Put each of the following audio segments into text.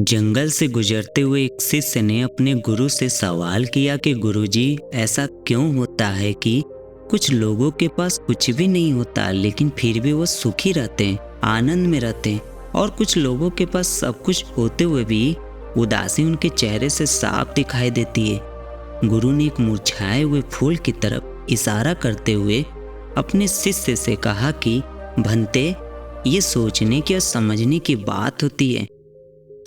जंगल से गुजरते हुए एक शिष्य ने अपने गुरु से सवाल किया कि गुरुजी, ऐसा क्यों होता है कि कुछ लोगों के पास कुछ भी नहीं होता लेकिन फिर भी वो सुखी रहते हैं, आनंद में रहते हैं, और कुछ लोगों के पास सब कुछ होते हुए भी उदासी उनके चेहरे से साफ दिखाई देती है। गुरु ने एक मुरझाए हुए फूल की तरफ इशारा करते हुए अपने शिष्य से कहा कि भंते, ये सोचने की और समझने की बात होती है।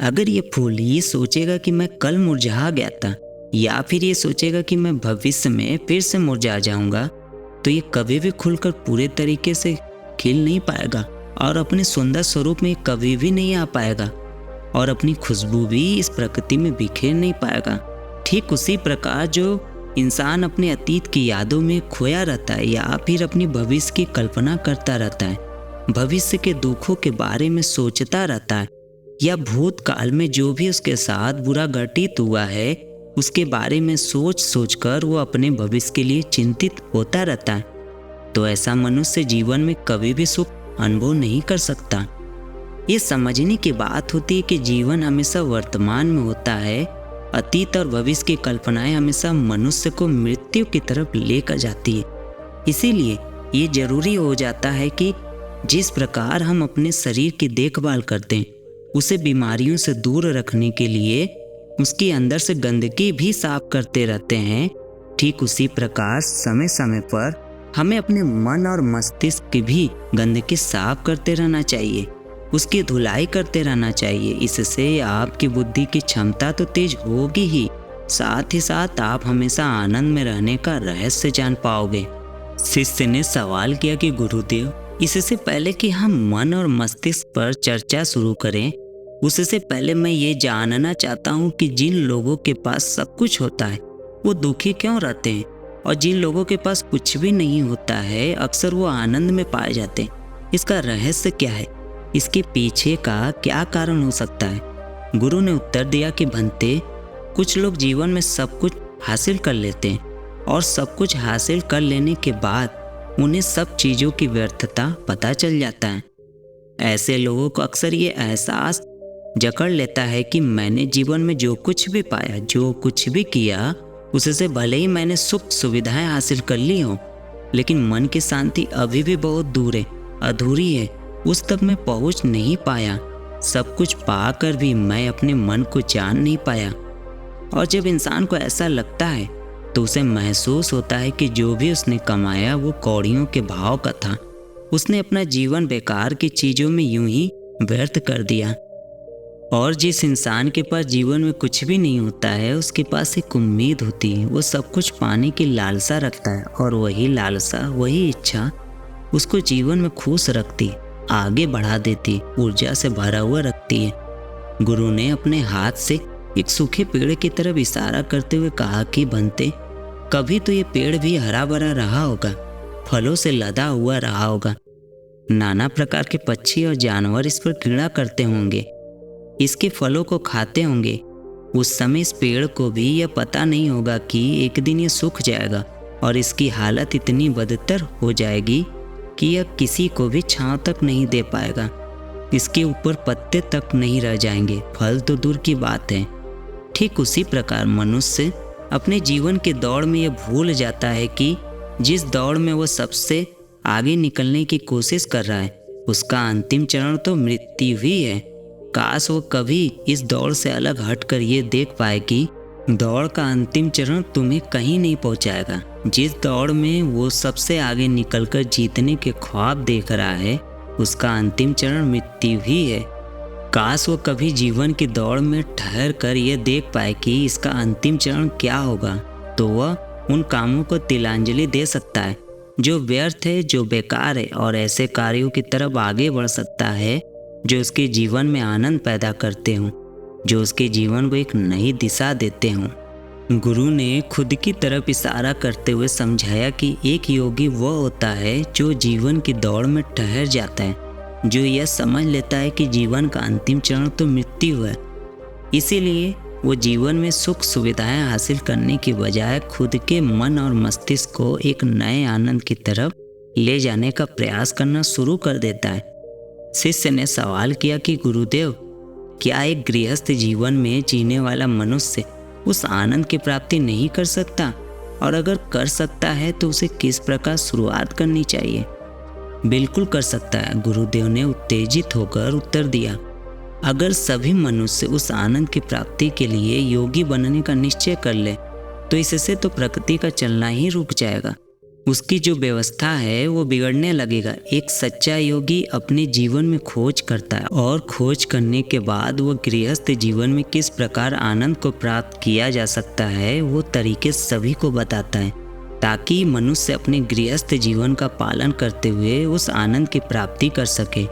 अगर ये फूल ये सोचेगा कि मैं कल मुरझा गया था, या फिर ये सोचेगा कि मैं भविष्य में फिर से मुरझा जाऊंगा, तो ये कभी भी खुलकर पूरे तरीके से खिल नहीं पाएगा और अपने सुंदर स्वरूप में कभी भी नहीं आ पाएगा और अपनी खुशबू भी इस प्रकृति में बिखेर नहीं पाएगा। ठीक उसी प्रकार जो इंसान अपने अतीत की यादों में खोया रहता है या फिर अपनी भविष्य की कल्पना करता रहता है, भविष्य के दुखों के बारे में सोचता रहता है, या भूतकाल में जो भी उसके साथ बुरा घटित हुआ है उसके बारे में सोच सोचकर वो अपने भविष्य के लिए चिंतित होता रहता है, तो ऐसा मनुष्य जीवन में कभी भी सुख अनुभव नहीं कर सकता। ये समझने की बात होती है कि जीवन हमेशा वर्तमान में होता है। अतीत और भविष्य की कल्पनाएं हमेशा मनुष्य को मृत्यु की तरफ लेकर जाती है। इसीलिए ये जरूरी हो जाता है कि जिस प्रकार हम अपने शरीर की देखभाल करते हैं, उसे बीमारियों से दूर रखने के लिए उसके अंदर से गंदगी भी साफ करते रहते हैं, ठीक उसी प्रकार समय समय पर हमें अपने मन और मस्तिष्क की भी गंदगी साफ करते रहना चाहिए, उसकी धुलाई करते रहना चाहिए। इससे आपकी बुद्धि की क्षमता तो तेज होगी ही, साथ ही साथ आप हमेशा आनंद में रहने का रहस्य जान पाओगे। शिष्य ने सवाल किया कि गुरुदेव, इससे पहले कि हम मन और मस्तिष्क पर चर्चा शुरू करें, उससे पहले मैं ये जानना चाहता हूँ कि जिन लोगों के पास सब कुछ होता है वो दुखी क्यों रहते हैं, और जिन लोगों के पास कुछ भी नहीं होता है अक्सर वो आनंद में पाए जाते हैं। इसका रहस्य क्या है? इसके पीछे का क्या कारण हो सकता है? गुरु ने उत्तर दिया कि भंते, कुछ लोग जीवन में सब कुछ हासिल कर लेते हैं और सब कुछ हासिल कर लेने के बाद उन्हें सब चीज़ों की व्यर्थता पता चल जाता है। ऐसे लोगों को अक्सर ये एहसास जकड़ लेता है कि मैंने जीवन में जो कुछ भी पाया, जो कुछ भी किया, उससे भले ही मैंने सुख सुविधाएं हासिल कर ली हों, लेकिन मन की शांति अभी भी बहुत दूर है, अधूरी है, उस तक मैं पहुंच नहीं पाया। सब कुछ पाकर भी मैं अपने मन को जान नहीं पाया। और जब इंसान को ऐसा लगता है तो उसे महसूस होता है कि जो भी उसने कमाया वो कौड़ियों के भाव का था। उसने अपना जीवन बेकार की चीज़ों में यूं ही व्यर्थ कर दिया। और जिस इंसान के पास जीवन में कुछ भी नहीं होता है उसके पास एक उम्मीद होती है, वो सब कुछ पाने की लालसा रखता है, और वही लालसा, वही इच्छा उसको जीवन में खुश रखती, आगे बढ़ा देती, ऊर्जा से भरा हुआ रखती है। गुरु ने अपने हाथ से एक सूखे पेड़ की तरफ इशारा करते हुए कहा कि भंते, कभी तो ये पेड़ भी हरा भरा रहा होगा, फलों से लदा हुआ रहा होगा, नाना प्रकार के पक्षी और जानवर इस पर क्रीड़ा करते होंगे, इसके फलों को खाते होंगे। उस समय इस पेड़ को भी यह पता नहीं होगा कि एक दिन ये सूख जाएगा और इसकी हालत इतनी बदतर हो जाएगी कि यह किसी को भी छांव तक नहीं दे पाएगा, इसके ऊपर पत्ते तक नहीं रह जाएंगे, फल तो दूर की बात है। ठीक उसी प्रकार मनुष्य अपने जीवन की दौड़ में यह भूल जाता है कि जिस दौड़ में वह सबसे आगे निकलने की कोशिश कर रहा है उसका अंतिम चरण तो मृत्यु ही है। काश वो कभी इस दौड़ से अलग हटकर ये देख पाए कि दौड़ का अंतिम चरण तुम्हें कहीं नहीं पहुंचाएगा। जिस दौड़ में वो सबसे आगे निकलकर जीतने के ख्वाब देख रहा है उसका अंतिम चरण मृत्यु ही है। काश वो कभी जीवन की दौड़ में ठहर कर ये देख पाए कि इसका अंतिम चरण क्या होगा, तो वह उन कामों को तिलांजलि दे सकता है जो व्यर्थ है, जो बेकार है, और ऐसे कार्यों की तरफ आगे बढ़ सकता है जो उसके जीवन में आनंद पैदा करते हों, जो उसके जीवन को एक नई दिशा देते हों। गुरु ने खुद की तरफ इशारा करते हुए समझाया कि एक योगी वह होता है जो जीवन की दौड़ में ठहर जाता है, जो यह समझ लेता है कि जीवन का अंतिम चरण तो मृत्यु है। इसीलिए वो जीवन में सुख सुविधाएं हासिल करने की बजाय खुद के मन और मस्तिष्क को एक नए आनंद की तरफ ले जाने का प्रयास करना शुरू कर देता है। शिष्य ने सवाल किया कि गुरुदेव, क्या एक गृहस्थ जीवन में जीने वाला मनुष्य उस आनंद की प्राप्ति नहीं कर सकता? और अगर कर सकता है तो उसे किस प्रकार शुरुआत करनी चाहिए? बिल्कुल कर सकता है, गुरुदेव ने उत्तेजित होकर उत्तर दिया। अगर सभी मनुष्य उस आनंद की प्राप्ति के लिए योगी बनने का निश्चय कर ले तो इससे तो प्रकृति का चलना ही रुक जाएगा। उसकी जो व्यवस्था है वो बिगड़ने लगेगा। एक सच्चा योगी अपने जीवन में खोज करता है और खोज करने के बाद वो गृहस्थ जीवन में किस प्रकार आनंद को प्राप्त किया जा सकता है वो तरीके सभी को बताता है, ताकि मनुष्य अपने गृहस्थ जीवन का पालन करते हुए उस आनंद की प्राप्ति कर सके।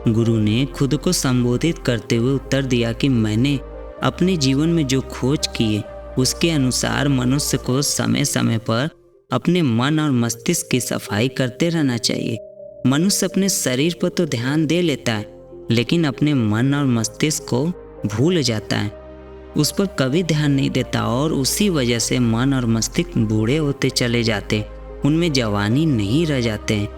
गुरु ने खुद को संबोधित करते हुए उत्तर दिया कि मैंने अपने जीवन में जो खोज की है उसके अनुसार मनुष्य को समय समय पर अपने मन और मस्तिष्क की सफाई करते रहना चाहिए। मनुष्य अपने शरीर पर तो ध्यान दे लेता है, लेकिन अपने मन और मस्तिष्क को भूल जाता है, उस पर कभी ध्यान नहीं देता और उसी वजह से मन और मस्तिष्क बूढ़े होते चले जाते, उनमें जवानी नहीं रह जाते हैं।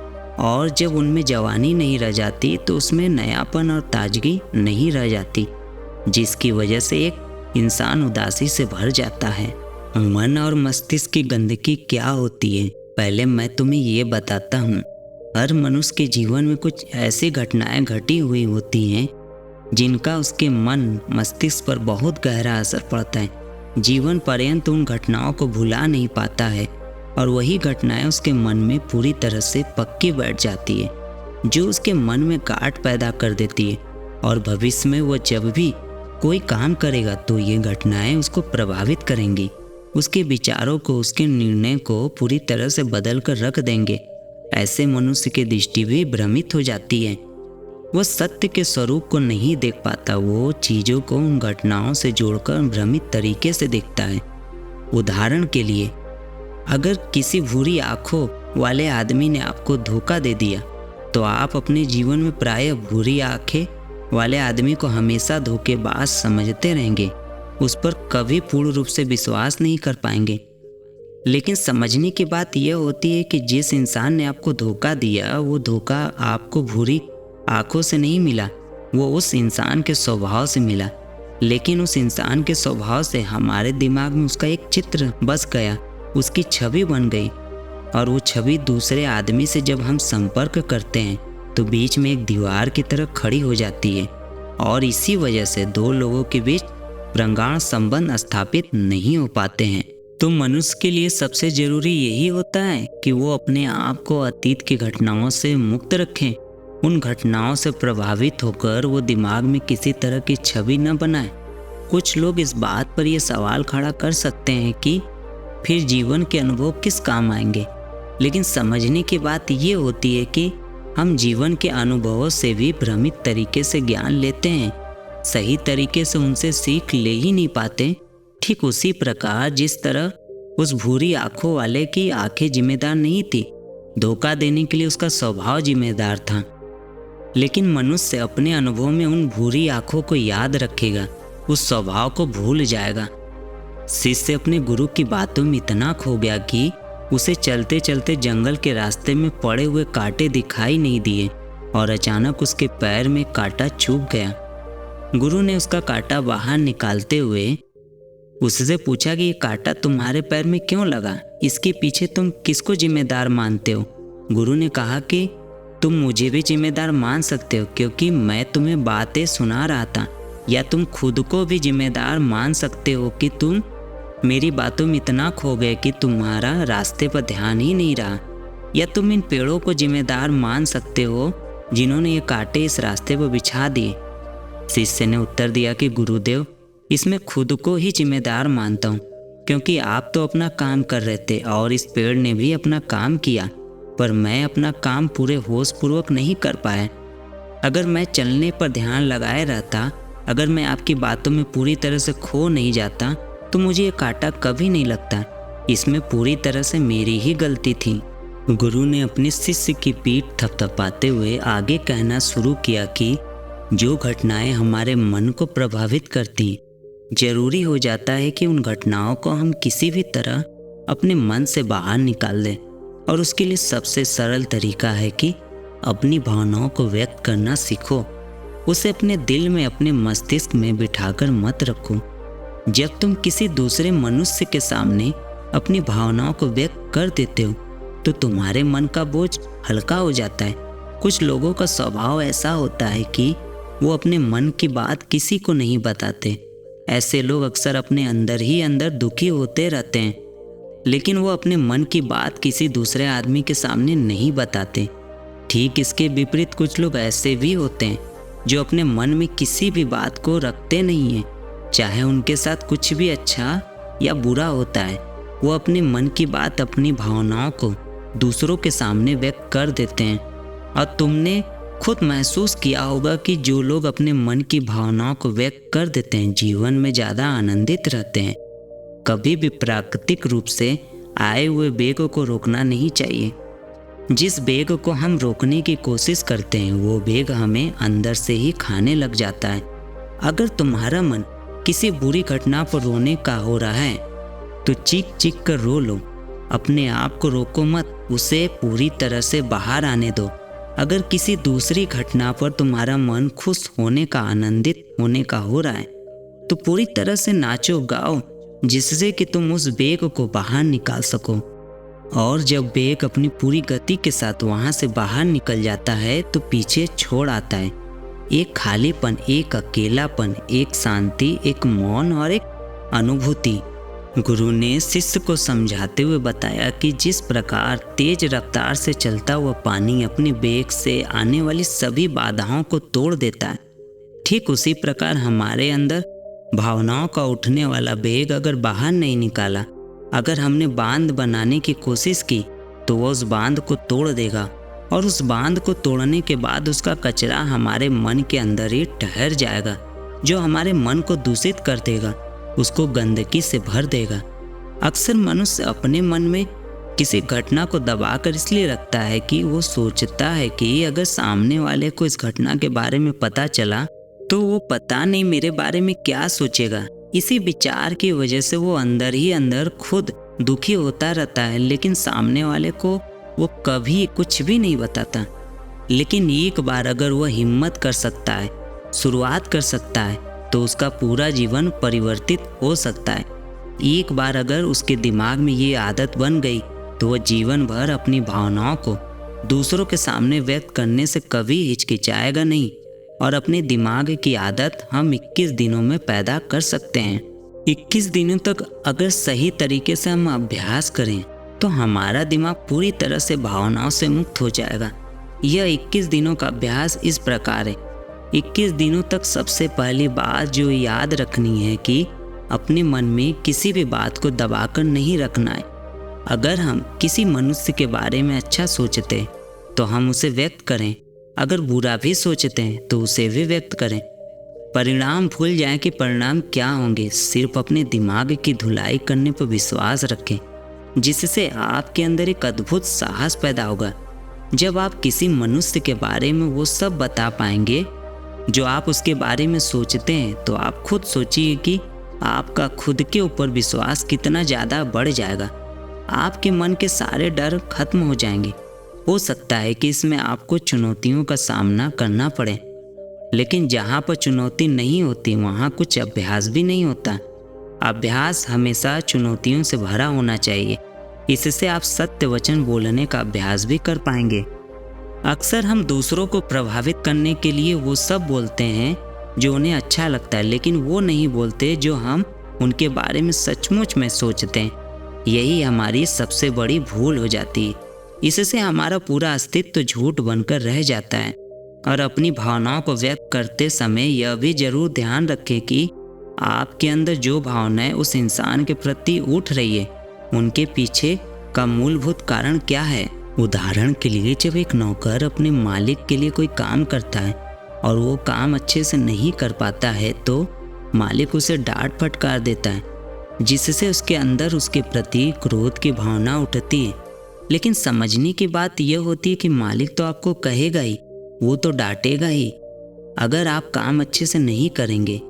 और जब उनमें जवानी नहीं रह जाती तो उसमें नयापन और ताजगी नहीं रह जाती, जिसकी वजह से एक इंसान उदासी से भर जाता है। मन और मस्तिष्क की गंदगी क्या होती है, पहले मैं तुम्हें ये बताता हूँ। हर मनुष्य के जीवन में कुछ ऐसी घटनाएं घटी हुई होती हैं जिनका उसके मन मस्तिष्क पर बहुत गहरा असर पड़ता है। जीवन पर्यंत उन घटनाओं को भुला नहीं पाता है और वही घटनाएं उसके मन में पूरी तरह से पक्की बैठ जाती है, जो उसके मन में गांठ पैदा कर देती है। और भविष्य में वो जब भी कोई काम करेगा तो ये घटनाएं उसको प्रभावित करेंगी, उसके विचारों को, उसके निर्णय को पूरी तरह से बदल कर रख देंगे। ऐसे मनुष्य की दृष्टि भी भ्रमित हो जाती है, वो सत्य के स्वरूप को नहीं देख पाता, वो चीज़ों को उन घटनाओं से जोड़कर भ्रमित तरीके से देखता है। उदाहरण के लिए, अगर किसी भूरी आंखों वाले आदमी ने आपको धोखा दे दिया तो आप अपने जीवन में प्रायः भूरी आंखें वाले आदमी को हमेशा धोखेबाज समझते रहेंगे, उस पर कभी पूर्ण रूप से विश्वास नहीं कर पाएंगे। लेकिन समझने की बात यह होती है कि जिस इंसान ने आपको धोखा दिया वो धोखा आपको भूरी आंखों से नहीं मिला, वो उस इंसान के स्वभाव से मिला। लेकिन उस इंसान के स्वभाव से हमारे दिमाग में उसका एक चित्र बस गया, उसकी छवि बन गई, और वो छवि दूसरे आदमी से जब हम संपर्क करते हैं तो बीच में एक दीवार की तरह खड़ी हो जाती है और इसी वजह से दो लोगों के बीच प्रगाढ़ संबंध स्थापित नहीं हो पाते हैं। तो मनुष्य के लिए सबसे जरूरी यही होता है कि वो अपने आप को अतीत की घटनाओं से मुक्त रखें। उन घटनाओं से प्रभावित होकर वो दिमाग में किसी तरह की छवि न बनाए। कुछ लोग इस बात पर यह सवाल खड़ा कर सकते हैं कि फिर जीवन के अनुभव किस काम आएंगे, लेकिन समझने की बात ये होती है कि हम जीवन के अनुभवों से भी भ्रमित तरीके से ज्ञान लेते हैं, सही तरीके से उनसे सीख ले ही नहीं पाते। ठीक उसी प्रकार जिस तरह उस भूरी आंखों वाले की आंखें जिम्मेदार नहीं थी, धोखा देने के लिए उसका स्वभाव जिम्मेदार था। लेकिन मनुष्य अपने अनुभव में उन भूरी आंखों को याद रखेगा, उस स्वभाव को भूल जाएगा। शिष्य अपने गुरु की बातों में इतना खो गया कि उसे चलते चलते जंगल के रास्ते में पड़े हुए कांटे दिखाई नहीं दिए और अचानक उसके पैर में कांटा चुभ गया। गुरु ने उसका कांटा बाहर निकालते हुए उससे पूछा कि ये कांटा तुम्हारे पैर में क्यों लगा, इसके पीछे तुम किसको जिम्मेदार मानते हो? गुरु ने कहा कि तुम मुझे भी जिम्मेदार मान सकते हो क्योंकि मैं तुम्हें बातें सुना रहा था, या तुम खुद को भी जिम्मेदार मान सकते हो कि तुम मेरी बातों में इतना खो गए कि तुम्हारा रास्ते पर ध्यान ही नहीं रहा, या तुम इन पेड़ों को जिम्मेदार मान सकते हो जिन्होंने ये कांटे इस रास्ते पर बिछा दिए। शिष्य ने उत्तर दिया कि गुरुदेव, इसमें खुद को ही जिम्मेदार मानता हूँ क्योंकि आप तो अपना काम कर रहे थे और इस पेड़ ने भी अपना काम किया, पर मैं अपना काम पूरे होश पूर्वक नहीं कर पाया। अगर मैं चलने पर ध्यान लगाए रहता, अगर मैं आपकी बातों में पूरी तरह से खो नहीं जाता तो मुझे ये कांटा कभी नहीं लगता। इसमें पूरी तरह से मेरी ही गलती थी। गुरु ने अपने शिष्य की पीठ थपथपाते हुए आगे कहना शुरू किया कि जो घटनाएं हमारे मन को प्रभावित करती, जरूरी हो जाता है कि उन घटनाओं को हम किसी भी तरह अपने मन से बाहर निकाल दें, और उसके लिए सबसे सरल तरीका है कि अपनी भावनाओं को व्यक्त करना सीखो। उसे अपने दिल में, अपने मस्तिष्क में बिठाकर मत रखो। जब तुम किसी दूसरे मनुष्य के सामने अपनी भावनाओं को व्यक्त कर देते हो तो तुम्हारे मन का बोझ हल्का हो जाता है। कुछ लोगों का स्वभाव ऐसा होता है कि वो अपने मन की बात किसी को नहीं बताते। ऐसे लोग अक्सर अपने अंदर ही अंदर दुखी होते रहते हैं, लेकिन वो अपने मन की बात किसी दूसरे आदमी के सामने नहीं बताते। ठीक इसके विपरीत कुछ लोग ऐसे भी होते हैं जो अपने मन में किसी भी बात को रखते नहीं हैं, चाहे उनके साथ कुछ भी अच्छा या बुरा होता है। वो अपने मन की बात, अपनी भावनाओं को दूसरों के सामने व्यक्त कर देते हैं। और तुमने खुद महसूस किया होगा कि जो लोग अपने मन की भावनाओं को व्यक्त कर देते हैं जीवन में ज़्यादा आनंदित रहते हैं। कभी भी प्राकृतिक रूप से आए हुए वेग को रोकना नहीं चाहिए। जिस वेग को हम रोकने की कोशिश करते हैं वो वेग हमें अंदर से ही खाने लग जाता है। अगर तुम्हारा मन किसी बुरी घटना पर रोने का हो रहा है तो चीख चीख कर रो लो, अपने आप को रोको मत, उसे पूरी तरह से बाहर आने दो। अगर किसी दूसरी घटना पर तुम्हारा मन खुश होने का, आनंदित होने का हो रहा है तो पूरी तरह से नाचो गाओ, जिससे कि तुम उस वेग को बाहर निकाल सको। और जब वेग अपनी पूरी गति के साथ वहाँ से बाहर निकल जाता है तो पीछे छोड़ आता है एक खालीपन, एक अकेलापन, एक शांति, एक मौन और एक अनुभूति। गुरु ने शिष्य को समझाते हुए बताया कि जिस प्रकार तेज रफ्तार से चलता हुआ पानी अपने वेग से आने वाली सभी बाधाओं को तोड़ देता है, ठीक उसी प्रकार हमारे अंदर भावनाओं का उठने वाला वेग अगर बाहर नहीं निकाला, अगर हमने बांध बनाने की कोशिश की तो वह उस बांध को तोड़ देगा। और उस बांध को तोड़ने के बाद उसका कचरा हमारे मन के अंदर ही ठहर जाएगा, जो हमारे मन को दूषित कर देगा, उसको गंदगी से भर देगा। अक्सर मनुष्य अपने मन में किसी घटना को दबाकर इसलिए रखता है कि वो सोचता है कि अगर सामने वाले को इस घटना के बारे में पता चला तो वो पता नहीं मेरे बारे में क्या सोचेगा। इसी विचार की वजह से वो अंदर ही अंदर खुद दुखी होता रहता है, लेकिन सामने वाले को वो कभी कुछ भी नहीं बताता। लेकिन एक बार अगर वह हिम्मत कर सकता है, शुरुआत कर सकता है, तो उसका पूरा जीवन परिवर्तित हो सकता है। एक बार अगर उसके दिमाग में ये आदत बन गई तो वह जीवन भर अपनी भावनाओं को दूसरों के सामने व्यक्त करने से कभी हिचकिचाएगा नहीं। और अपने दिमाग की आदत हम 21 दिनों में पैदा कर सकते हैं। 21 दिनों तक अगर सही तरीके से हम अभ्यास करें तो हमारा दिमाग पूरी तरह से भावनाओं से मुक्त हो जाएगा। यह 21 दिनों का अभ्यास इस प्रकार है। 21 दिनों तक सबसे पहली बात जो याद रखनी है कि अपने मन में किसी भी बात को दबाकर नहीं रखना है। अगर हम किसी मनुष्य के बारे में अच्छा सोचते हैं तो हम उसे व्यक्त करें, अगर बुरा भी सोचते हैं तो उसे भी व्यक्त करें। परिणाम भूल जाएं कि परिणाम क्या होंगे, सिर्फ अपने दिमाग की धुलाई करने पर विश्वास रखें, जिससे आपके अंदर एक अद्भुत साहस पैदा होगा। जब आप किसी मनुष्य के बारे में वो सब बता पाएंगे जो आप उसके बारे में सोचते हैं तो आप खुद सोचिए कि आपका खुद के ऊपर विश्वास कितना ज़्यादा बढ़ जाएगा। आपके मन के सारे डर खत्म हो जाएंगे। हो सकता है कि इसमें आपको चुनौतियों का सामना करना पड़े, लेकिन जहाँ पर चुनौती नहीं होती वहाँ कुछ अभ्यास भी नहीं होता। अभ्यास हमेशा चुनौतियों से भरा होना चाहिए, इससे आप सत्य वचन बोलने का अभ्यास भी कर पाएंगे। अक्सर हम दूसरों को प्रभावित करने के लिए वो सब बोलते हैं जो उन्हें अच्छा लगता है, लेकिन वो नहीं बोलते जो हम उनके बारे में सचमुच में सोचते हैं। यही हमारी सबसे बड़ी भूल हो जाती है। इससे हमारा पूरा अस्तित्व झूठ बनकर रह जाता है। और अपनी भावनाओं को व्यक्त करते समय यह भी जरूर ध्यान रखें कि आपके अंदर जो भावनाएं उस इंसान के प्रति उठ रही है उनके पीछे का मूलभूत कारण क्या है। उदाहरण के लिए जब एक नौकर अपने मालिक के लिए कोई काम करता है और वो काम अच्छे से नहीं कर पाता है तो मालिक उसे डांट फटकार देता है, जिससे उसके अंदर उसके प्रति क्रोध की भावना उठती है। लेकिन समझने की बात यह होती है कि मालिक तो आपको कहेगा ही, वो तो डांटेगा ही अगर आप काम अच्छे से नहीं करेंगे।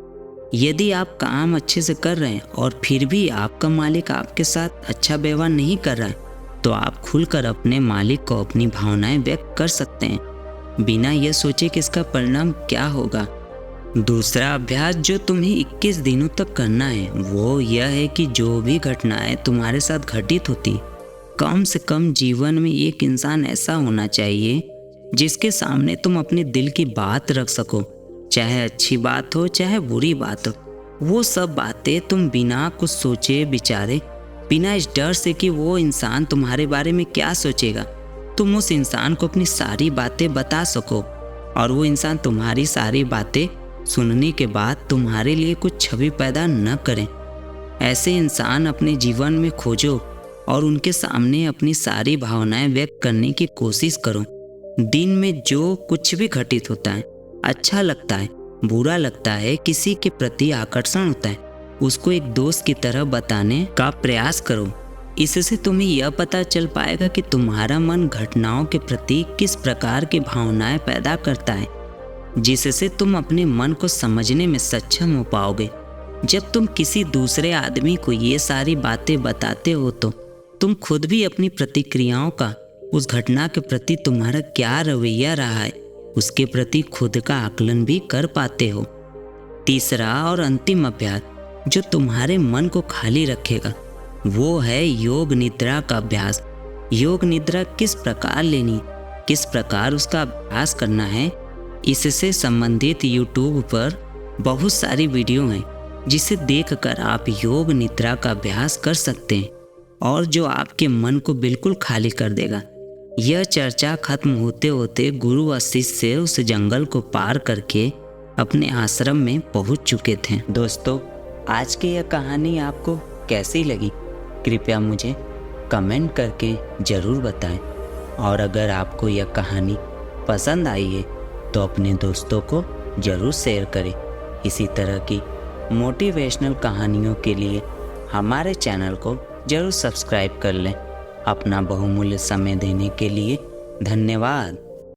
यदि आप काम अच्छे से कर रहे हैं और फिर भी आपका मालिक आपके साथ अच्छा व्यवहार नहीं कर रहा है तो आप खुलकर अपने मालिक को अपनी भावनाएं व्यक्त कर सकते हैं। बिना यह सोचे कि इसका परिणाम क्या होगा। दूसरा अभ्यास जो तुम्हें 21 दिनों तक करना है वो यह है कि जो भी घटनाएं तुम्हारे साथ घटित होती, कम से कम जीवन में एक इंसान ऐसा होना चाहिए जिसके सामने तुम अपने दिल की बात रख सको, चाहे अच्छी बात हो चाहे बुरी बात हो। वो सब बातें तुम बिना कुछ सोचे विचारे, बिना इस डर से कि वो इंसान तुम्हारे बारे में क्या सोचेगा, तुम उस इंसान को अपनी सारी बातें बता सको और वो इंसान तुम्हारी सारी बातें सुनने के बाद तुम्हारे लिए कुछ छवि पैदा न करें। ऐसे इंसान अपने जीवन में खोजो और उनके सामने अपनी सारी भावनाएं व्यक्त करने की कोशिश करो। दिन में जो कुछ भी घटित होता है, अच्छा लगता है, बुरा लगता है, किसी के प्रति आकर्षण होता है, उसको एक दोस्त की तरह बताने का प्रयास करो। इससे तुम्हें यह पता चल पाएगा कि तुम्हारा मन घटनाओं के प्रति किस प्रकार की भावनाएं पैदा करता है, जिससे तुम अपने मन को समझने में सक्षम हो पाओगे। जब तुम किसी दूसरे आदमी को ये सारी बातें बताते हो तो तुम खुद भी अपनी प्रतिक्रियाओं का, उस घटना के प्रति तुम्हारा क्या रवैया रहा है, उसके प्रति खुद का आकलन भी कर पाते हो। तीसरा और अंतिम अभ्यास जो तुम्हारे मन को खाली रखेगा वो है योग निद्रा का अभ्यास। योग निद्रा किस प्रकार लेनी, किस प्रकार उसका अभ्यास करना है, इससे संबंधित YouTube पर बहुत सारी वीडियो हैं जिसे देखकर आप योग निद्रा का अभ्यास कर सकते हैं और जो आपके मन को बिल्कुल खाली कर देगा। यह चर्चा खत्म होते होते गुरु और शिष्य उस जंगल को पार करके अपने आश्रम में पहुंच चुके थे। दोस्तों, आज की यह कहानी आपको कैसी लगी कृपया मुझे कमेंट करके ज़रूर बताएं और अगर आपको यह कहानी पसंद आई है तो अपने दोस्तों को ज़रूर शेयर करें। इसी तरह की मोटिवेशनल कहानियों के लिए हमारे चैनल को ज़रूर सब्सक्राइब कर लें। अपना बहुमूल्य समय देने के लिए धन्यवाद।